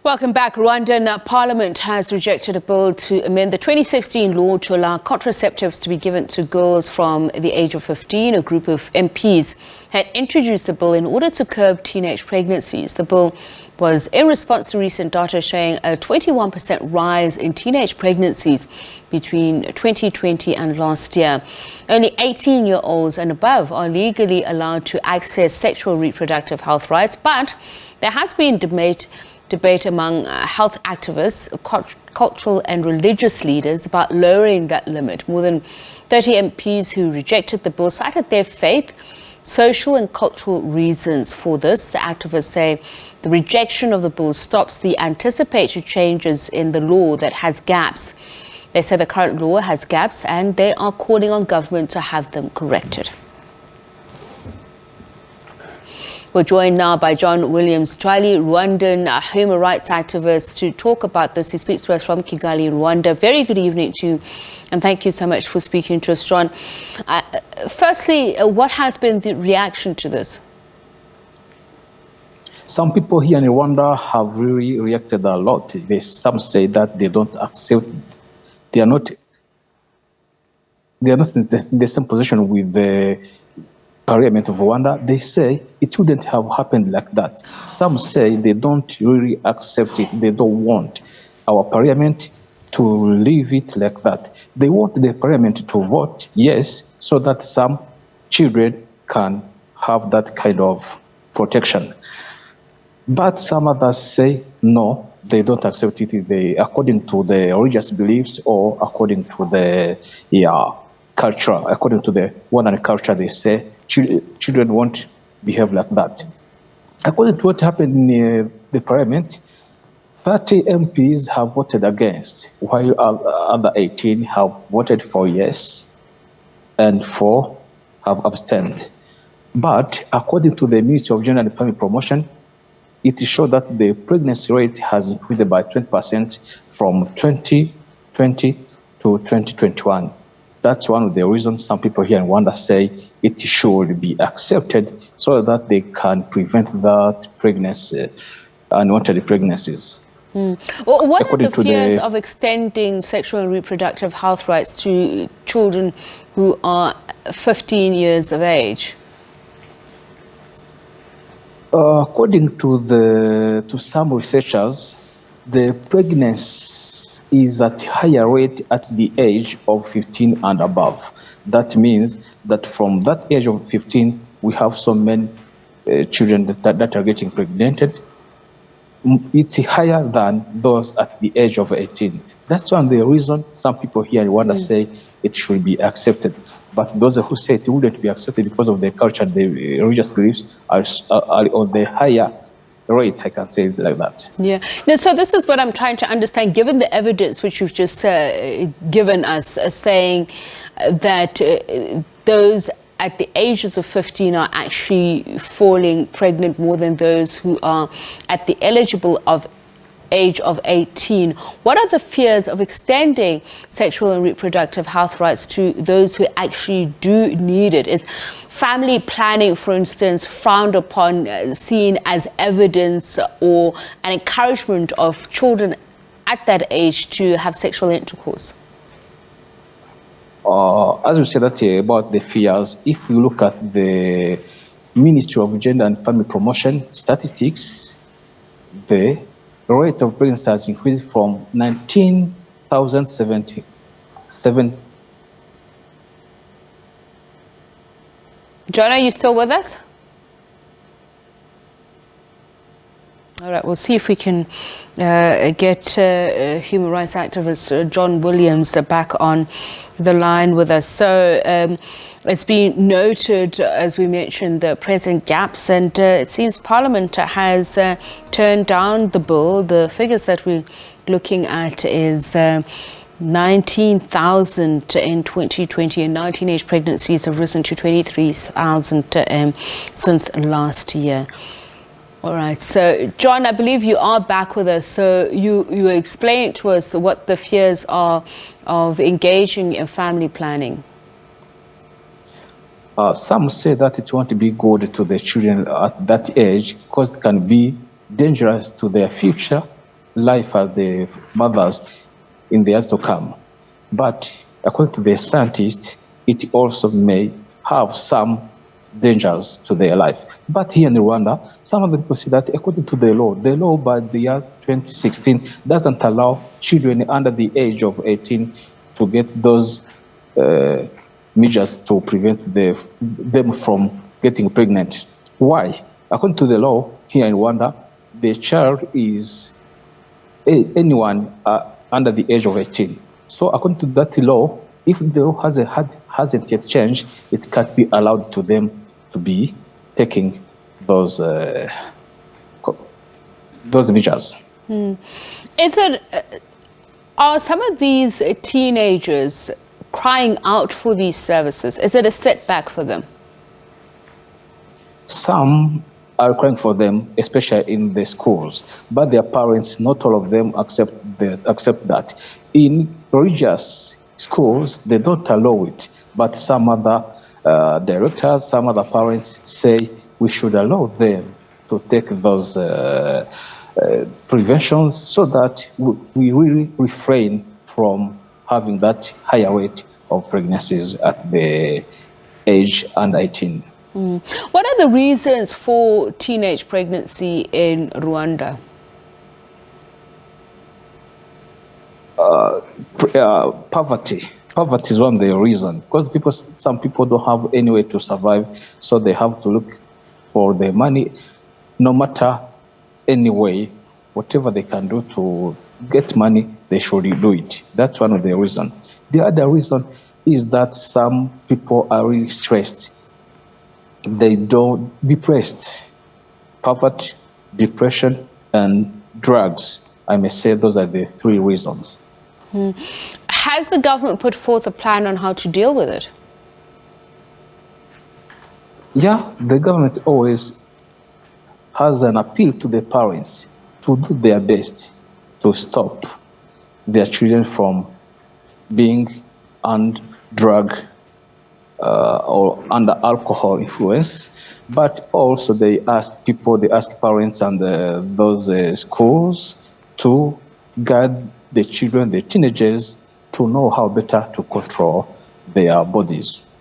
Welcome back. Rwandan Parliament has rejected a bill to amend the 2016 law to allow contraceptives to be given to girls from the age of 15. A group of MPs had introduced the bill in order to curb teenage pregnancies. The bill was in response to recent data showing a 21% rise in teenage pregnancies between 2020 and last year. Only 18-year-olds and above are legally allowed to access sexual reproductive health rights, but there has been debate among health activists, cultural and religious leaders about lowering that limit. More than 30 MPs who rejected the bill cited their faith, social and cultural reasons for this. The activists say the rejection of the bill stops the anticipated changes in the law that has gaps. They say the current law has gaps and they are calling on government to have them corrected. We're joined now by Williams Ntwali, Rwandan human rights activist, to talk about this. He speaks to us from Kigali, Rwanda. Very good evening to you, and thank you so much for speaking to us, John. Firstly, what has been the reaction to this? Some people here in Rwanda have really reacted a lot. Some say that they don't accept, they are not in the same position with the Parliament of Rwanda. They say it wouldn't have happened like that. Some say they don't really accept it. They don't want our parliament to leave it like that. They want the parliament to vote yes, so that some children can have that kind of protection. But some others say no, they don't accept it. They, according to the religious beliefs or according to the culture, according to the Rwandan culture, they say children won't behave like that. According to what happened in the parliament, 30 MPs have voted against, while other 18 have voted for yes, and 4 have abstained. But according to the Ministry of Gender and Family Promotion, it showed that the pregnancy rate has increased by 20% from 2020 to 2021. That's one of the reasons some people here in Rwanda say it should be accepted so that they can prevent that pregnancy, unwanted pregnancies. Well, what are the fears of extending sexual and reproductive health rights to children who are 15 years of age? According to some researchers, the pregnancy is at higher rate at the age of 15 and above. That means that from that age of 15, we have so many children that are getting pregnant. It's higher than those at the age of 18. That's one of the reason some people here in Rwanda say it should be accepted. But those who say it wouldn't be accepted because of the culture, the religious beliefs are on the higher rate, I can say it like that. Yeah. Now, so this is what I'm trying to understand, given the evidence which you've just given us, saying that those at the ages of 15 are actually falling pregnant more than those who are at the eligible age of 18. What are the fears of extending sexual and reproductive health rights to those who actually do need it? Is family planning, for instance, frowned upon, seen as evidence or an encouragement of children at that age to have sexual intercourse? As we said that about the fears, if we look at the Ministry of Gender and Family Promotion statistics, the rate of pregnancy has increased from 19,077. John, are you still with us? All right, we'll see if we can get human rights activist John Williams back on the line with us. So it's been noted, as we mentioned, the present gaps, and it seems Parliament has turned down the bill. The figures that we're looking at is 19,000 in 2020, and 19-age pregnancies have risen to 23,000 since last year. All right. So, John, I believe you are back with us. So you explained to us what the fears are of engaging in family planning. Some say that it won't be good to the children at that age because it can be dangerous to their future life as the mothers in the years to come. But according to the scientists, it also may have some dangers to their life. But here in Rwanda, some of the people say that according to the law by the year 2016 doesn't allow children under the age of 18 to get those measures to prevent them from getting pregnant. Why? According to the law here in Rwanda, the child is anyone under the age of 18. So according to that law, if the law hasn't yet changed, it can't be allowed to them to be taking those measures. Are some of these teenagers crying out for these services? Is it a setback for them? Some are crying for them, especially in the schools, but their parents, not all of them accept that. In religious schools, they don't allow it, but some other directors, some other parents say we should allow them to take those preventions so that we really refrain from having that higher rate of pregnancies at the age under 18. What are the reasons for teenage pregnancy in Rwanda? Poverty. Poverty is one of the reasons, because some people don't have any way to survive, so they have to look for the money, no matter any way, whatever they can do to get money, they should do it. That's one of the reasons. The other reason is that some people are really stressed. They don't depressed. Poverty, depression, and drugs. I may say those are the three reasons. Has the government put forth a plan on how to deal with it? Yeah, the government always has an appeal to the parents to do their best to stop their children from being on drug or under alcohol influence, but also they ask parents and those schools to guide the children, the teenagers, to know how better to control their bodies.